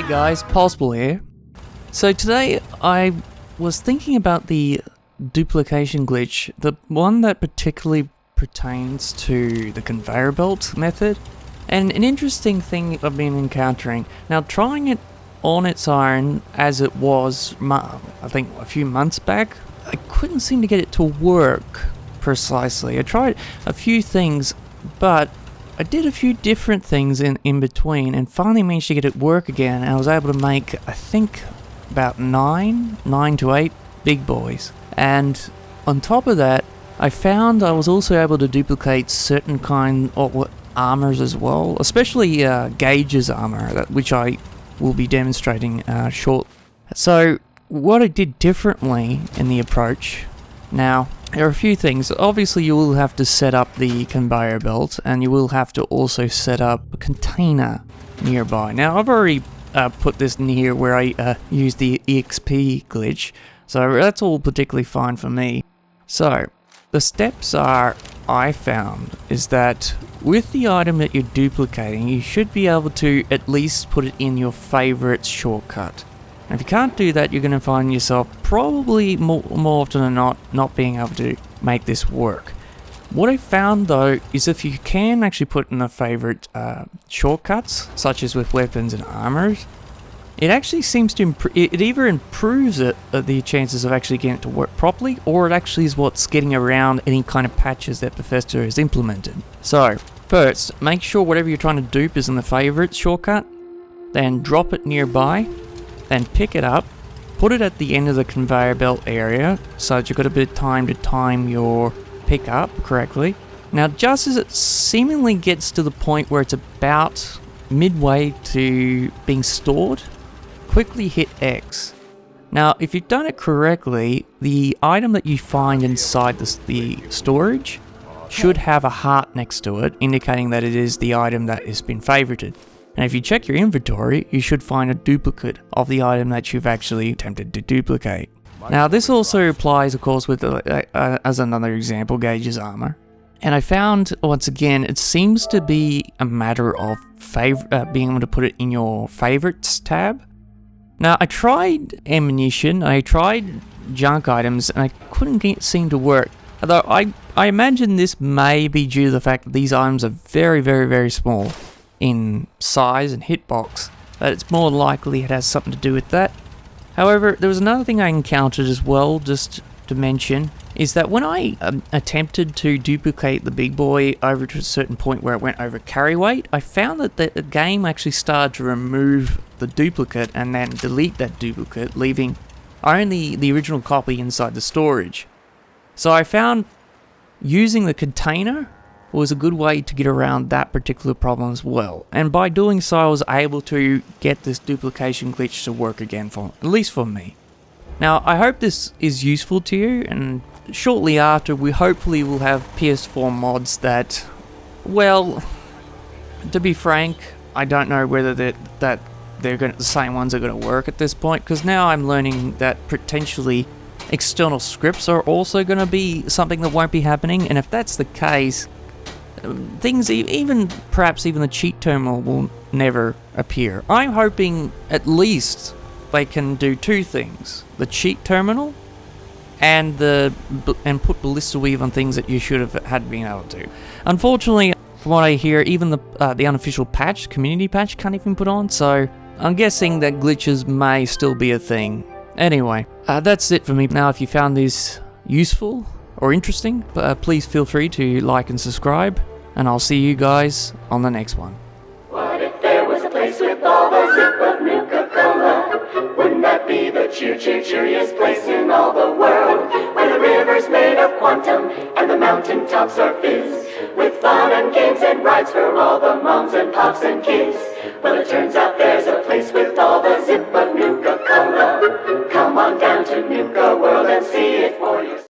Hey guys, Possible here. So today I was thinking about the duplication glitch, the one that particularly pertains to the conveyor belt method, and an interesting thing I've been encountering. Now, trying it on its own as it was, I think a few months back, I couldn't seem to get it to work precisely. I tried a few things, but I did a few different things in between and finally managed to get it work again, and I was able to make, I think, about 9 to 8 big boys. And on top of that, I found I was also able to duplicate certain kind of armors as well, especially Gage's armor, which I will be demonstrating shortly. So what I did differently in the approach, now there are a few things. Obviously you will have to set up the conveyor belt, and you will have to also set up a container nearby. Now I've already put this in here where I used the EXP glitch, so that's all particularly fine for me. So the steps I found is that with the item that you're duplicating, you should be able to at least put it in your favorite shortcut. And if you can't do that, you're going to find yourself probably more often than not being able to make this work. What I found though is if you can actually put in the favorite shortcuts, such as with weapons and armors, it actually seems to it either improves the chances of actually getting it to work properly, or it actually is what's getting around any kind of patches that Bethesda has implemented. So first, make sure whatever you're trying to dupe is in the favorite shortcut, then drop it nearby, then pick it up, put it at the end of the conveyor belt area so that you've got a bit of time to time your pickup correctly. Now just as it seemingly gets to the point where it's about midway to being stored, quickly hit X. Now if you've done it correctly, the item that you find inside the storage should have a heart next to it, indicating that it is the item that has been favorited. And if you check your inventory, you should find a duplicate of the item that you've actually attempted to duplicate. Now this also applies, of course, with as another example, Gage's armor. And I found, once again, it seems to be a matter of being able to put it in your favorites tab. Now I tried ammunition, I tried junk items, and I couldn't seem to work. Although I imagine this may be due to the fact that these items are very, very, very small in size and hitbox, that it's more likely it has something to do with that. However, there was another thing I encountered as well, just to mention, is that when I attempted to duplicate the big boy over to a certain point where it went over carryweight, I found that the game actually started to remove the duplicate and then delete that duplicate, leaving only the original copy inside the storage. So I found using the container was a good way to get around that particular problem as well. And by doing so, I was able to get this duplication glitch to work again, at least for me. Now, I hope this is useful to you, and shortly after, we hopefully will have PS4 mods that, well, to be frank, I don't know whether the same ones are going to work at this point, because now I'm learning that potentially external scripts are also going to be something that won't be happening, and if that's the case, things, perhaps even the cheat terminal will never appear. I'm hoping at least they can do two things: the cheat terminal and put ballista weave on things that you should have had been able to. Unfortunately, from what I hear, even the unofficial patch, community patch, can't even put on, so I'm guessing that glitches may still be a thing. Anyway, that's it for me. Now, if you found this useful or interesting, please feel free to like and subscribe, and I'll see you guys on the next one. What if there was a place with all the zip of Nuka-Cola? Wouldn't that be the cheeriest place in all the world? Where the river's made of quantum and the mountaintops are fizz, with fun and games and rides for all the moms and pops and kids. Well, it turns out there's a place with all the zip of Nuka-Cola. Come on down to Nuka World and see it for yourself.